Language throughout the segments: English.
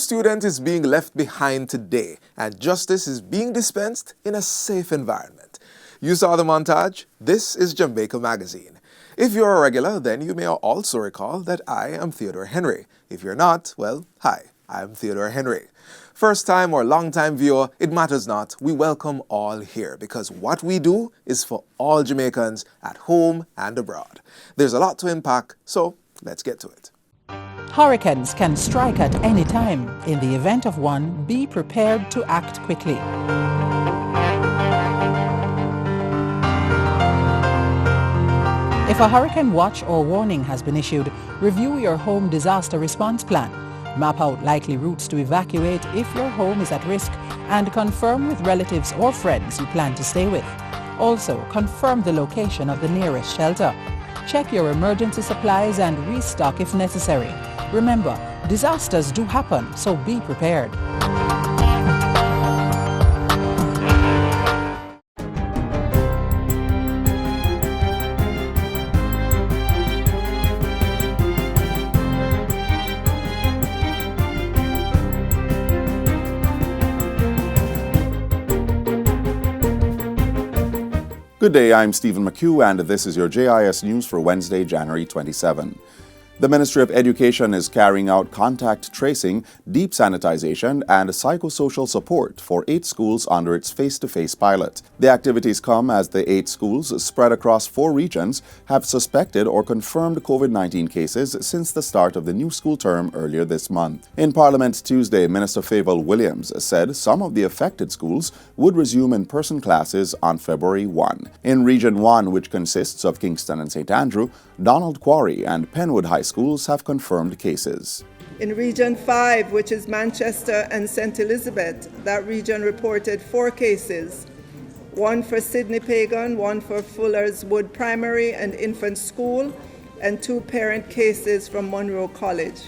student is being left behind today, and justice is being dispensed in a safe environment. You saw the montage? This is Jamaica Magazine. If you're a regular, then you may also recall that I am Theodore Henry. If you're not, well, hi, I'm Theodore Henry. First time or long time viewer, it matters not. We welcome all here because what we do is for all Jamaicans at home and abroad. There's a lot to unpack, so let's get to it. Hurricanes can strike at any time. In the event of one, be prepared to act quickly. If a hurricane watch or warning has been issued, review your home disaster response plan. Map out likely routes to evacuate if your home is at risk and confirm with relatives or friends you plan to stay with. Also, confirm the location of the nearest shelter. Check your emergency supplies and restock if necessary. Remember, disasters do happen, so be prepared. Good day, I'm Stephen McHugh, and this is your JIS News for Wednesday, January 27. The Ministry of Education is carrying out contact tracing, deep sanitization, and psychosocial support for 8 schools under its face-to-face pilot. The activities come as the 8 schools, spread across 4 regions, have suspected or confirmed COVID-19 cases since the start of the new school term earlier this month. In Parliament Tuesday, Minister Favour Williams said some of the affected schools would resume in-person classes on February 1. In Region 1, which consists of Kingston and St. Andrew, Donald Quarry and Penwood High schools have confirmed cases. In Region 5, which is Manchester and St. Elizabeth, that region reported 4 cases, 1 for Sydney Pagan, 1 for Fuller's Wood Primary and Infant School, and 2 parent cases from Monroe College.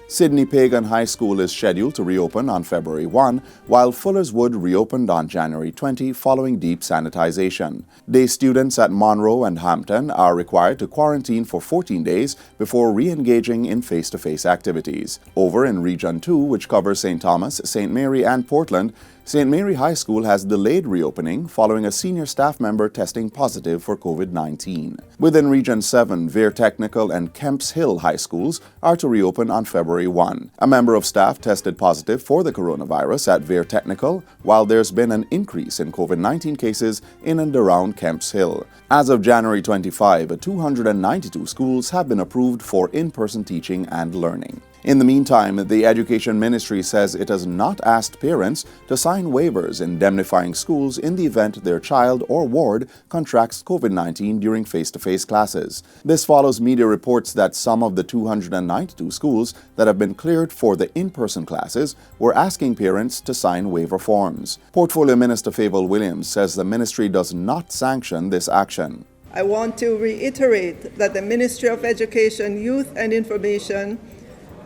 Sydney Pagan High School is scheduled to reopen on February 1, while Fuller's Wood reopened on January 20 following deep sanitization. Day students at Monroe and Hampton are required to quarantine for 14 days before re-engaging in face-to-face activities. Over in Region 2, which covers St. Thomas, St. Mary, and Portland, St. Mary High School has delayed reopening following a senior staff member testing positive for COVID-19. Within Region 7, Vere Technical and Kemps Hill High Schools are to reopen on February 1. A member of staff tested positive for the coronavirus at Vere Technical, while there's been an increase in COVID-19 cases in and around Kemps Hill. As of January 25, 292 schools have been approved for in-person teaching and learning. In the meantime, the Education Ministry says it has not asked parents to sign waivers indemnifying schools in the event their child or ward contracts COVID-19 during face-to-face classes. This follows media reports that some of the 292 schools that have been cleared for the in-person classes were asking parents to sign waiver forms. Portfolio Minister Favour Williams says the ministry does not sanction this action. I want to reiterate that the Ministry of Education, Youth and Information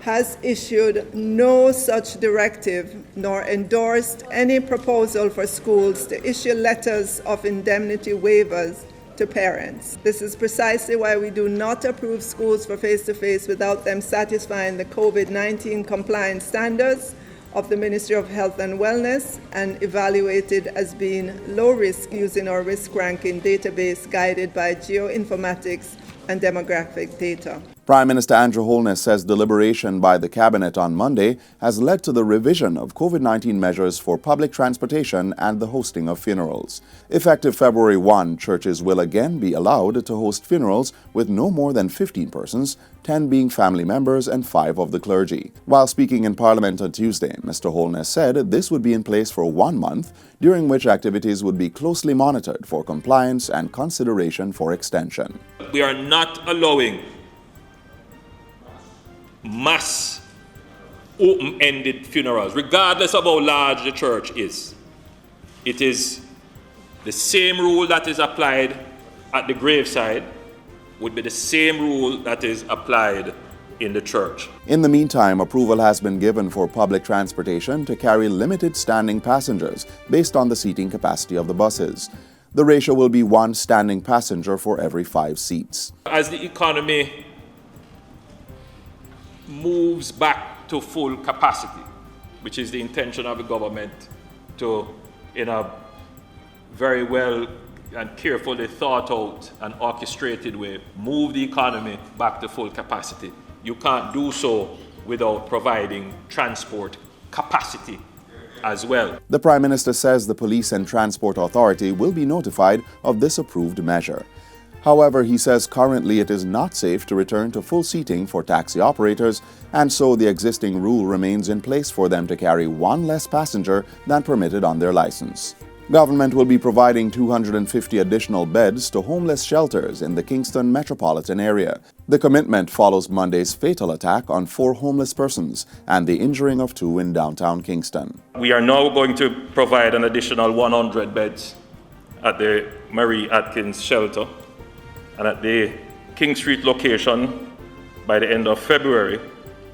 has issued no such directive nor endorsed any proposal for schools to issue letters of indemnity waivers to parents. This is precisely why we do not approve schools for face-to-face without them satisfying the COVID-19 compliance standards of the Ministry of Health and Wellness and evaluated as being low risk using our risk ranking database guided by geoinformatics and demographic data. Prime Minister Andrew Holness says deliberation by the Cabinet on Monday has led to the revision of COVID-19 measures for public transportation and the hosting of funerals. Effective February 1, churches will again be allowed to host funerals with no more than 15 persons, 10 being family members and 5 of the clergy. While speaking in Parliament on Tuesday, Mr. Holness said this would be in place for 1 month, during which activities would be closely monitored for compliance and consideration for extension. We are not allowing mass open-ended funerals, regardless of how large the church is. It is the same rule that is applied at the graveside would be the same rule that is applied in the church. In the meantime, approval has been given for public transportation to carry limited standing passengers based on the seating capacity of the buses. The ratio will be 1 standing passenger for every 5 seats. As the economy moves back to full capacity, which is the intention of the government to, in a very well and carefully thought out and orchestrated way, move the economy back to full capacity. You can't do so without providing transport capacity as well. The Prime Minister says the Police and Transport Authority will be notified of this approved measure. However, he says currently it is not safe to return to full seating for taxi operators, and so the existing rule remains in place for them to carry one less passenger than permitted on their license. Government will be providing 250 additional beds to homeless shelters in the Kingston metropolitan area. The commitment follows Monday's fatal attack on 4 homeless persons and the injuring of 2 in downtown Kingston. We are now going to provide an additional 100 beds at the Marie Atkins shelter, and at the King Street location by the end of February,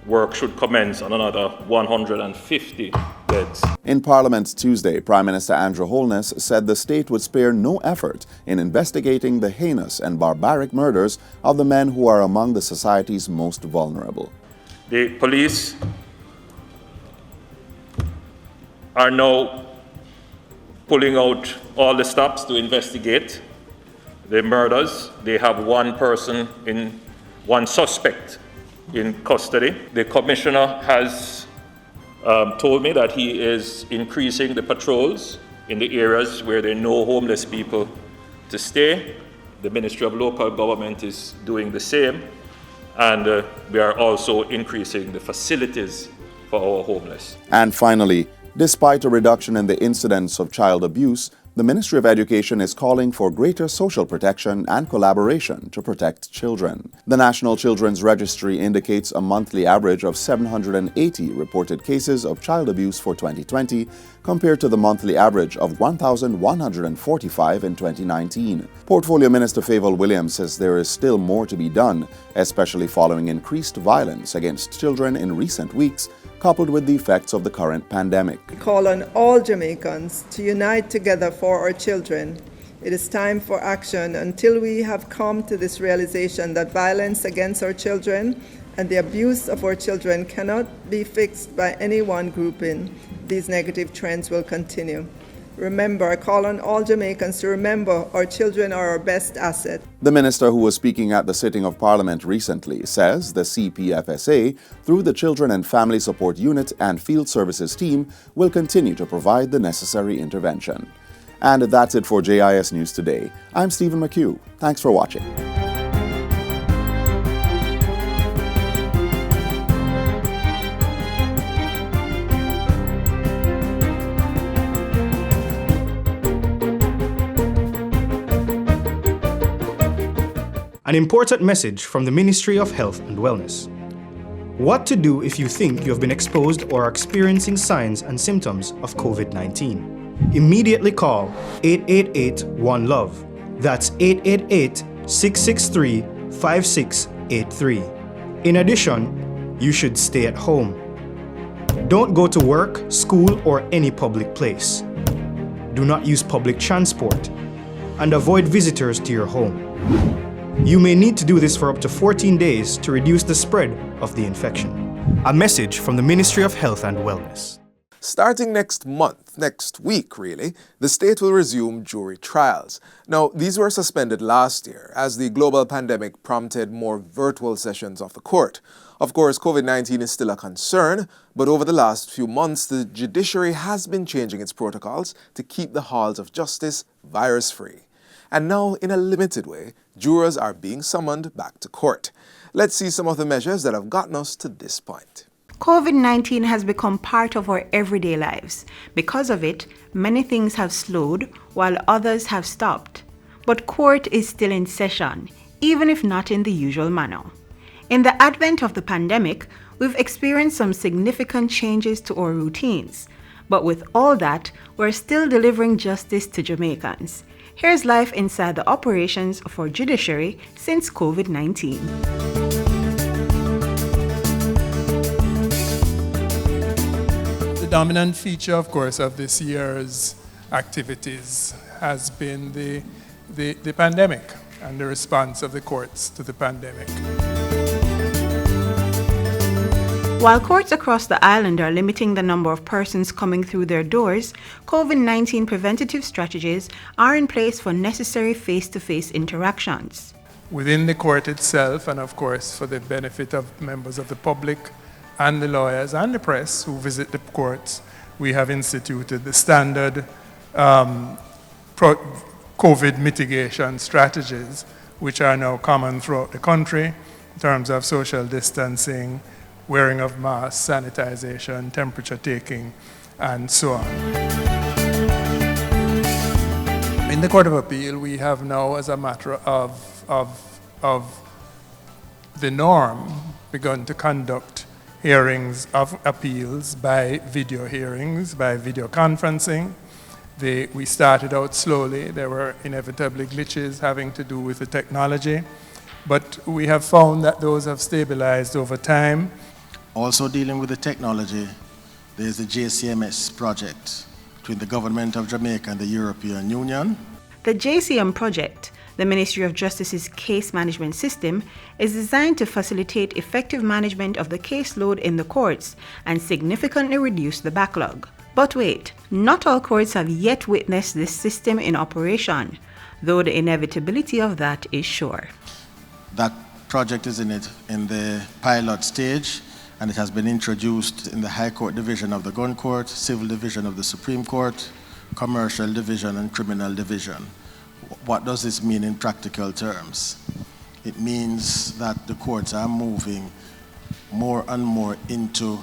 work should commence on another 150 beds. In Parliament Tuesday, Prime Minister Andrew Holness said the state would spare no effort in investigating the heinous and barbaric murders of the men who are among the society's most vulnerable. The police are now pulling out all the stops to investigate the murders. They have one suspect in custody. The commissioner has told me that he is increasing the patrols in the areas where there are no homeless people to stay. The Ministry of Local Government is doing the same, and we are also increasing the facilities for our homeless. And finally, despite a reduction in the incidence of child abuse, the Ministry of Education is calling for greater social protection and collaboration to protect children. The National Children's Registry indicates a monthly average of 780 reported cases of child abuse for 2020, compared to the monthly average of 1,145 in 2019. Portfolio Minister Favour Williams says there is still more to be done, especially following increased violence against children in recent weeks, coupled with the effects of the current pandemic. We call on all Jamaicans to unite together for our children. It is time for action until we have come to this realization that violence against our children and the abuse of our children cannot be fixed by any one grouping. These negative trends will continue. Remember, I call on all Jamaicans to remember our children are our best asset. The minister, who was speaking at the sitting of Parliament recently, says the CPFSA, through the Children and Family Support Unit and Field Services Team, will continue to provide the necessary intervention. And that's it for JIS News Today. I'm Stephen McHugh. Thanks for watching. An important message from the Ministry of Health and Wellness. What to do if you think you have been exposed or are experiencing signs and symptoms of COVID-19. Immediately call 888-1-LOVE. That's 888-663-5683. In addition, you should stay at home. Don't go to work, school, or any public place. Do not use public transport, and avoid visitors to your home. You may need to do this for up to 14 days to reduce the spread of the infection. A message from the Ministry of Health and Wellness. Starting next week really, the state will resume jury trials. Now, these were suspended last year as the global pandemic prompted more virtual sessions of the court. Of course, COVID-19 is still a concern, but over the last few months, the judiciary has been changing its protocols to keep the halls of justice virus-free. And now, in a limited way, jurors are being summoned back to court. Let's see some of the measures that have gotten us to this point. COVID-19 has become part of our everyday lives. Because of it, many things have slowed while others have stopped. But court is still in session, even if not in the usual manner. In the advent of the pandemic, we've experienced some significant changes to our routines. But with all that, we're still delivering justice to Jamaicans. Here's life inside the operations of our judiciary since COVID-19. The dominant feature, of course, of this year's activities has been the pandemic and the response of the courts to the pandemic. While courts across the island are limiting the number of persons coming through their doors, COVID-19 preventative strategies are in place for necessary face-to-face interactions. Within the court itself, and of course for the benefit of members of the public and the lawyers and the press who visit the courts, we have instituted the standard COVID mitigation strategies, which are now common throughout the country in terms of social distancing, wearing of masks, sanitization, temperature taking, and so on. In the Court of Appeal, we have now, as a matter of the norm, begun to conduct hearings of appeals by video hearings, by video conferencing. We started out slowly. There were inevitably glitches having to do with the technology, but we have found that those have stabilized over time. Also dealing with the technology, there's the JCMS project between the government of Jamaica and the European Union. The JCM project, the Ministry of Justice's case management system, is designed to facilitate effective management of the caseload in the courts and significantly reduce the backlog. But wait, not all courts have yet witnessed this system in operation, though the inevitability of that is sure. That project is in the pilot stage, and it has been introduced in the High Court Division of the Gun Court, Civil Division of the Supreme Court, Commercial Division, and Criminal Division. What does this mean in practical terms? It means that the courts are moving more and more into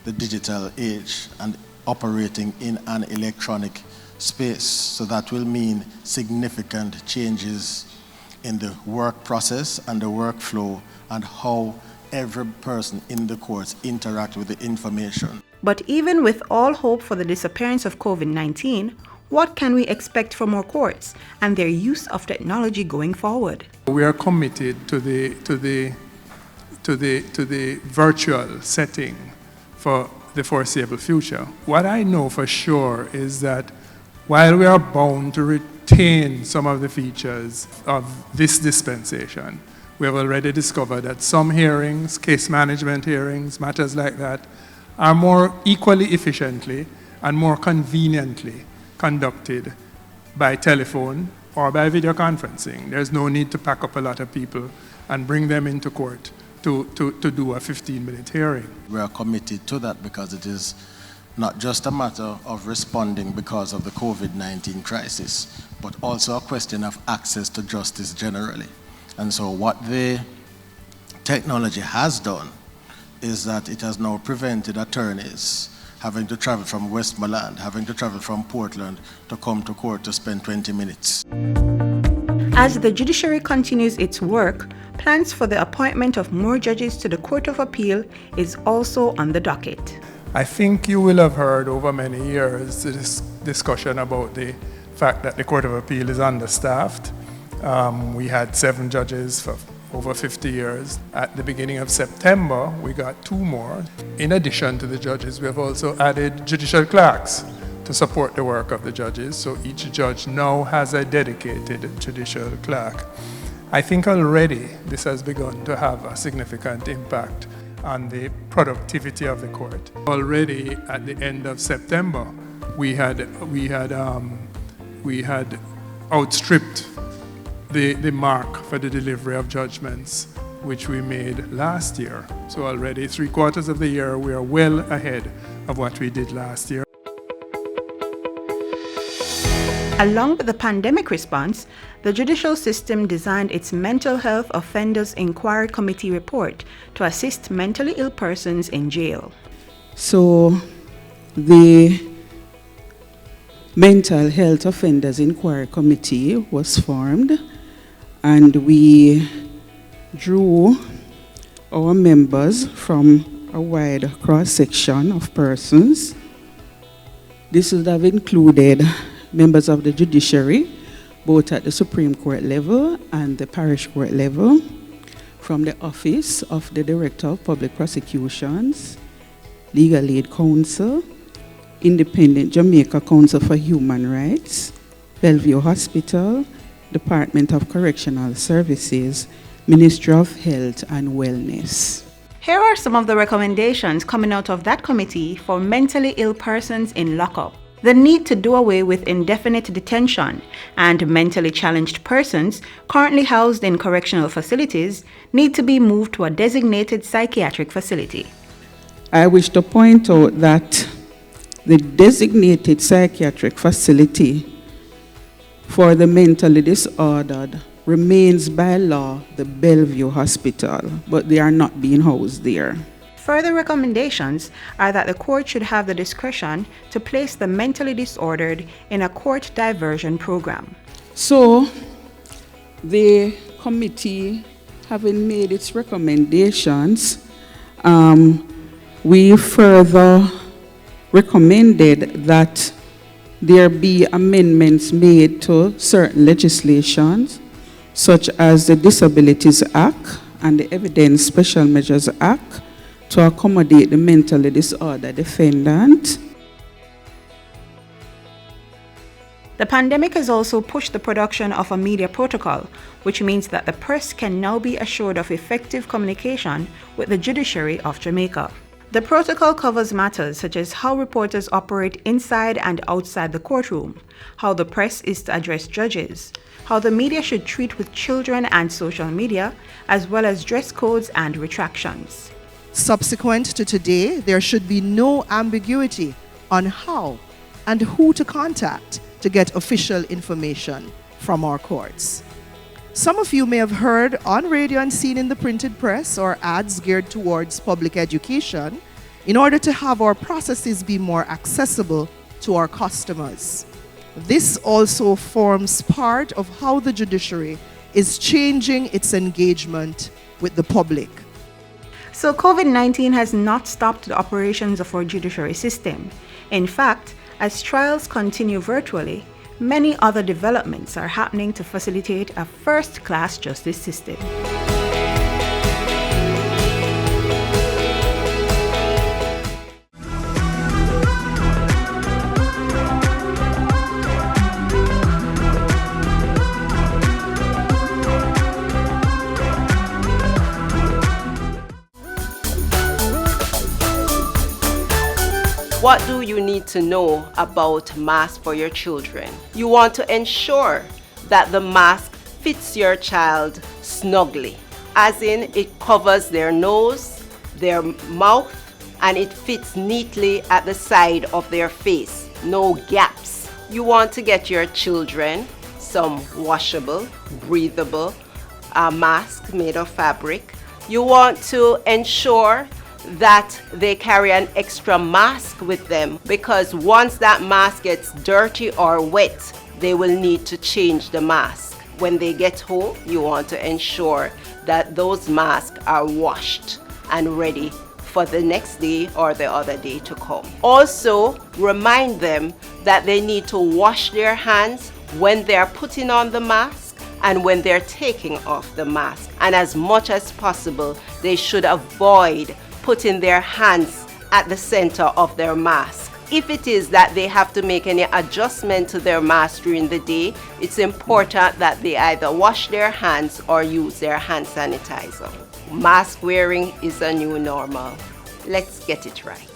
the digital age and operating in an electronic space. So that will mean significant changes in the work process and the workflow and how every person in the courts interact with the information. But even with all hope for the disappearance of COVID-19, what can we expect from our courts and their use of technology going forward? We are committed to the virtual setting for the foreseeable future. What I know for sure is that while we are bound to retain some of the features of this dispensation, we have already discovered that some hearings, case management hearings, matters like that, are more equally efficiently and more conveniently conducted by telephone or by video conferencing. There's no need to pack up a lot of people and bring them into court to do a 15-minute hearing. We are committed to that because it is not just a matter of responding because of the COVID-19 crisis, but also a question of access to justice generally. And so what the technology has done is that it has now prevented attorneys having to travel from Westmoreland, having to travel from Portland to come to court to spend 20 minutes. As the judiciary continues its work, plans for the appointment of more judges to the Court of Appeal is also on the docket. I think you will have heard over many years this discussion about the fact that the Court of Appeal is understaffed. We had 7 judges for over 50 years. At the beginning of September, we got 2 more. In addition to the judges, we have also added judicial clerks to support the work of the judges. So each judge now has a dedicated judicial clerk. I think already this has begun to have a significant impact on the productivity of the court. Already at the end of September, we had outstripped the mark for the delivery of judgments, which we made last year. So already 3/4 of the year, we are well ahead of what we did last year. Along with the pandemic response, the judicial system designed its Mental Health Offenders Inquiry Committee report to assist mentally ill persons in jail. So the Mental Health Offenders Inquiry Committee was formed, and we drew our members from a wide cross-section of persons. This would have included members of the judiciary, both at the Supreme Court level and the Parish Court level, from the Office of the Director of Public Prosecutions, Legal Aid Council, Independent Jamaica Council for Human Rights, Bellevue Hospital, Department of Correctional Services, Ministry of Health and Wellness. Here are some of the recommendations coming out of that committee for mentally ill persons in lockup. The need to do away with indefinite detention, and mentally challenged persons currently housed in correctional facilities need to be moved to a designated psychiatric facility. I wish to point out that the designated psychiatric facility for the mentally disordered remains by law the Bellevue Hospital, but they are not being housed there. Further recommendations are that the court should have the discretion to place the mentally disordered in a court diversion program. So, the committee, having made its recommendations, we further recommended that there be amendments made to certain legislations, such as the Disabilities Act and the Evidence Special Measures Act, to accommodate the mentally disordered defendant. The pandemic has also pushed the production of a media protocol, which means that the press can now be assured of effective communication with the judiciary of Jamaica. The protocol covers matters such as how reporters operate inside and outside the courtroom, how the press is to address judges, how the media should treat with children and social media, as well as dress codes and retractions. Subsequent to today, there should be no ambiguity on how and who to contact to get official information from our courts. Some of you may have heard on radio and seen in the printed press or ads geared towards public education in order to have our processes be more accessible to our customers. This also forms part of how the judiciary is changing its engagement with the public. So COVID-19 has not stopped the operations of our judiciary system. In fact, as trials continue virtually, many other developments are happening to facilitate a first-class justice system. What do you need to know about masks for your children? You want to ensure that the mask fits your child snugly, as in it covers their nose, their mouth, and it fits neatly at the side of their face, no gaps. You want to get your children some washable, breathable mask made of fabric. You want to ensure that they carry an extra mask with them, because once that mask gets dirty or wet, they will need to change the mask. When they get home, you want to ensure that those masks are washed and ready for the next day or the other day to come. Also, remind them that they need to wash their hands when they're putting on the mask and when they're taking off the mask. And as much as possible, they should avoid putting their hands at the center of their mask. If it is that they have to make any adjustment to their mask during the day, it's important that they either wash their hands or use their hand sanitizer. Mask wearing is a new normal. Let's get it right.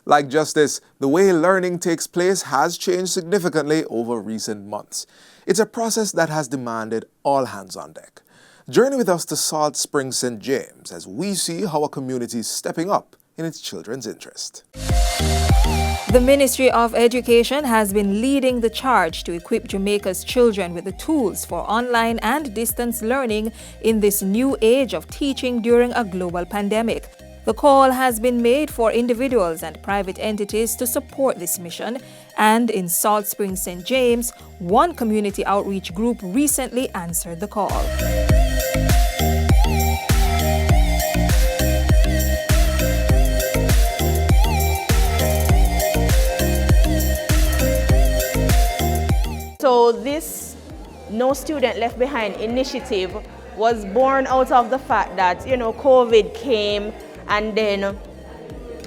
Like Justice, the way learning takes place has changed significantly over recent months. It's a process that has demanded all hands on deck. Journey with us to Salt Springs St. James as we see how a community is stepping up in its children's interest. The Ministry of Education has been leading the charge to equip Jamaica's children with the tools for online and distance learning in this new age of teaching during a global pandemic. The call has been made for individuals and private entities to support this mission, and in Salt Springs St. James, one community outreach group recently answered the call. So this No Student Left Behind initiative was born out of the fact that, COVID came, and then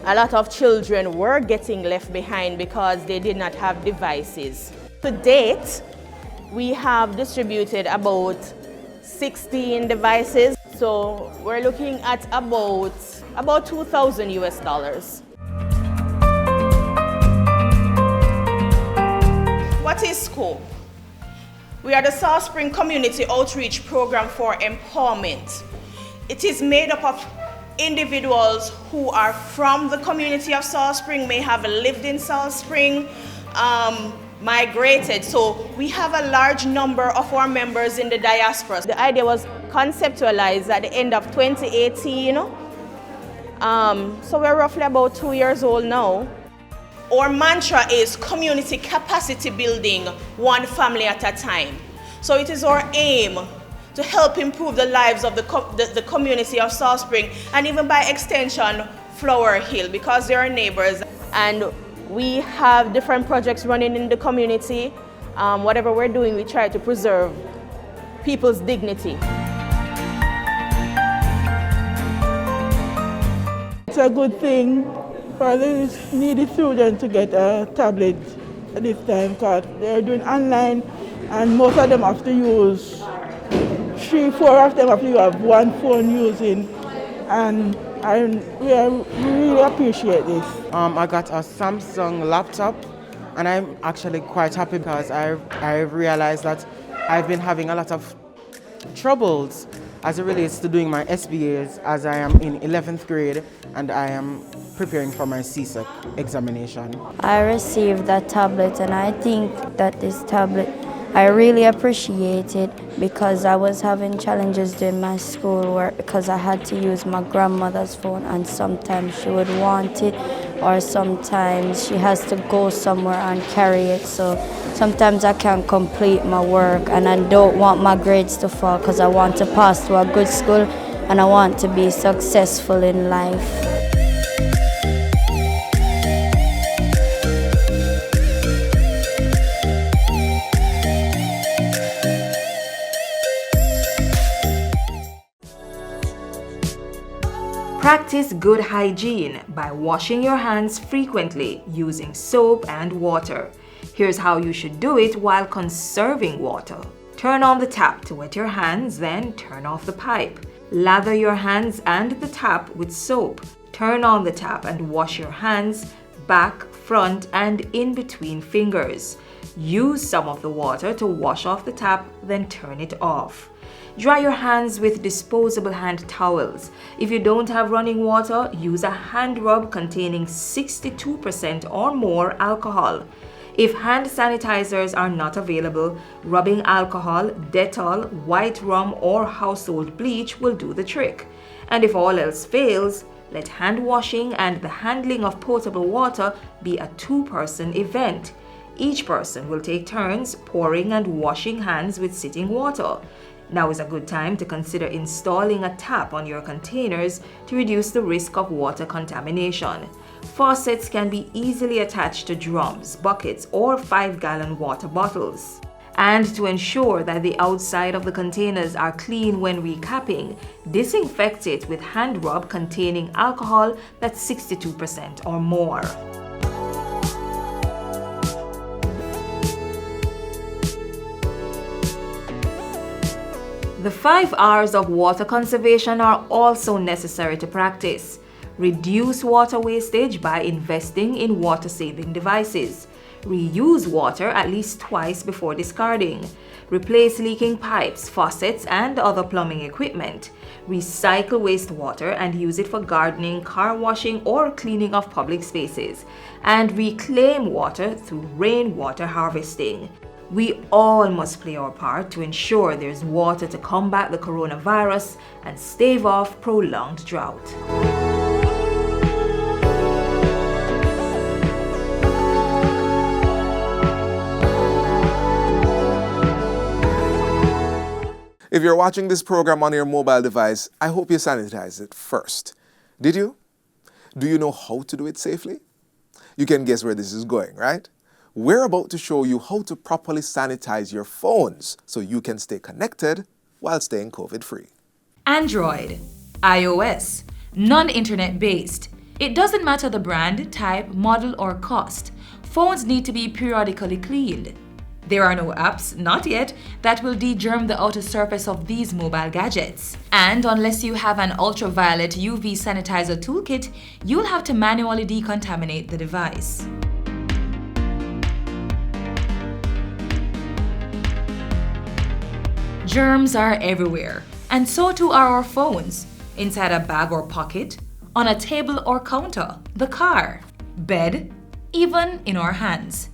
a lot of children were getting left behind because they did not have devices. To date, we have distributed about 16 devices. So we're looking at about $2,000. What is SCOPE? We are the South Spring Community Outreach Program for Empowerment. It is made up of individuals who are from the community of South Spring, may have lived in South Spring, migrated. So we have a large number of our members in the diaspora. The idea was conceptualized at the end of 2018. So we're roughly about 2 years old now. Our mantra is community capacity building, one family at a time. So it is our aim to help improve the lives of the community of South Spring, and even by extension, Flower Hill, because they are neighbors. And we have different projects running in the community. Whatever we're doing, we try to preserve people's dignity. It's a good thing for the needy students to get a tablet at this time, because they're doing online and most of them have to use 3-4 of them have to have one phone using, and we really appreciate this. I got a Samsung laptop, and I'm actually quite happy because I realized that I've been having a lot of troubles as it relates to doing my SBAs, as I am in 11th grade and I am preparing for my CSEC examination. I received that tablet, and I think that this tablet, I really appreciate it because I was having challenges during my schoolwork because I had to use my grandmother's phone, and sometimes she would want it or sometimes she has to go somewhere and carry it. So sometimes I can't complete my work, and I don't want my grades to fall because I want to pass to a good school and I want to be successful in life. Practice good hygiene by washing your hands frequently using soap and water. Here's how you should do it while conserving water. Turn on the tap to wet your hands, then turn off the pipe. Lather your hands and the tap with soap. Turn on the tap and wash your hands, back, front, and in between fingers. Use some of the water to wash off the tap, then turn it off. Dry your hands with disposable hand towels. If you don't have running water, use a hand rub containing 62% or more alcohol. If hand sanitizers are not available, rubbing alcohol, Dettol, white rum, or household bleach will do the trick. And if all else fails, let hand washing and the handling of potable water be a two-person event. Each person will take turns pouring and washing hands with sitting water. Now is a good time to consider installing a tap on your containers to reduce the risk of water contamination. Faucets can be easily attached to drums, buckets, or 5-gallon water bottles. And to ensure that the outside of the containers are clean when recapping, disinfect it with hand rub containing alcohol that's 62% or more. The 5 R's of water conservation are also necessary to practice. Reduce water wastage by investing in water-saving devices. Reuse water at least twice before discarding. Replace leaking pipes, faucets, and other plumbing equipment. Recycle wastewater and use it for gardening, car washing, or cleaning of public spaces. And reclaim water through rainwater harvesting. We all must play our part to ensure there's water to combat the coronavirus and stave off prolonged drought. If you're watching this program on your mobile device, I hope you sanitize it first. Did you? Do you know how to do it safely? You can guess where this is going, right? We're about to show you how to properly sanitize your phones so you can stay connected while staying COVID-free. Android, iOS, non-internet based. It doesn't matter the brand, type, model, or cost. Phones need to be periodically cleaned. There are no apps, not yet, that will de-germ the outer surface of these mobile gadgets. And unless you have an ultraviolet UV sanitizer toolkit, you'll have to manually decontaminate the device. Germs are everywhere, and so too are our phones, inside a bag or pocket, on a table or counter, the car, bed, even in our hands.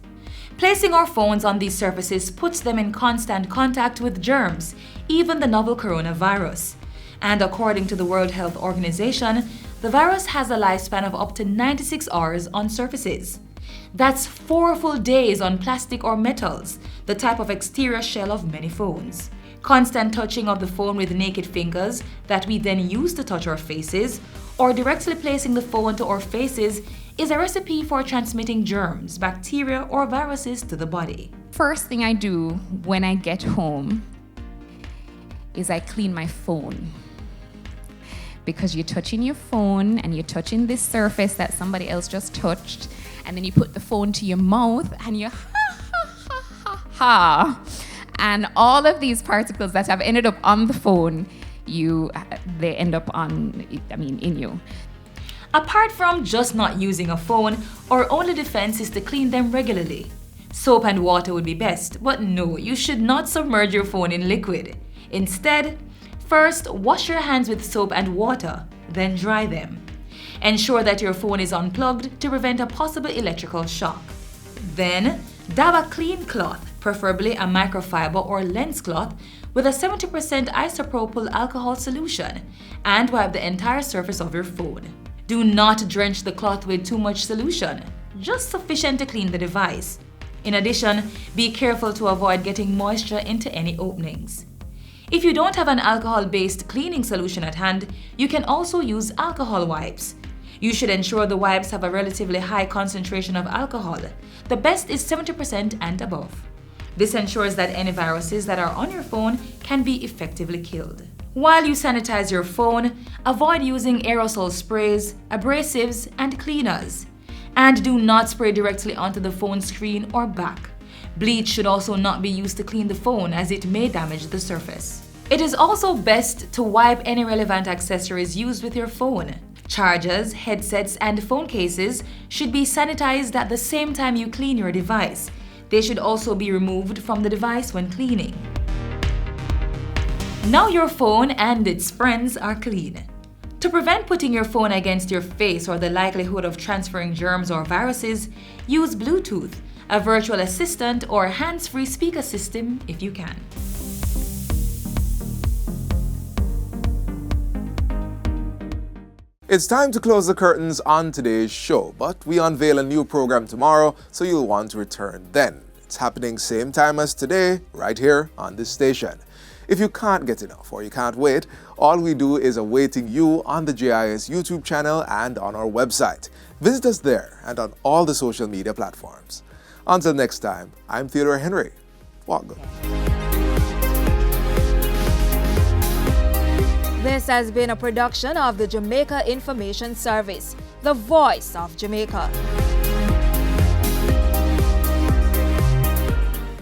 Placing our phones on these surfaces puts them in constant contact with germs, even the novel coronavirus. And according to the World Health Organization, the virus has a lifespan of up to 96 hours on surfaces. That's 4 full days on plastic or metals, the type of exterior shell of many phones. Constant touching of the phone with naked fingers that we then use to touch our faces, or directly placing the phone to our faces is a recipe for transmitting germs, bacteria, or viruses to the body. First thing I do when I get home is I clean my phone. Because you're touching your phone and you're touching this surface that somebody else just touched, and then you put the phone to your mouth and you ha. And all of these particles that have ended up on the phone, they end up in you. Apart from just not using a phone, our only defense is to clean them regularly. Soap and water would be best, but no, you should not submerge your phone in liquid. Instead, first wash your hands with soap and water, then dry them. Ensure that your phone is unplugged to prevent a possible electrical shock. Then, dab a clean cloth, preferably a microfiber or lens cloth, with a 70% isopropyl alcohol solution, and wipe the entire surface of your phone. Do not drench the cloth with too much solution, just sufficient to clean the device. In addition, be careful to avoid getting moisture into any openings. If you don't have an alcohol-based cleaning solution at hand, you can also use alcohol wipes. You should ensure the wipes have a relatively high concentration of alcohol. The best is 70% and above. This ensures that any viruses that are on your phone can be effectively killed. While you sanitize your phone, avoid using aerosol sprays, abrasives, and cleaners. And do not spray directly onto the phone screen or back. Bleach should also not be used to clean the phone as it may damage the surface. It is also best to wipe any relevant accessories used with your phone. Chargers, headsets, and phone cases should be sanitized at the same time you clean your device. They should also be removed from the device when cleaning. Now your phone and its friends are clean. To prevent putting your phone against your face or the likelihood of transferring germs or viruses, use Bluetooth, a virtual assistant or hands-free speaker system if you can. It's time to close the curtains on today's show, but we unveil a new program tomorrow, so you'll want to return then. It's happening same time as today, right here on this station. If you can't get enough or you can't wait, all we do is awaiting you on the JIS YouTube channel and on our website. Visit us there and on all the social media platforms. Until next time, I'm Theodore Henry. Walk good. This has been a production of the Jamaica Information Service, the voice of Jamaica.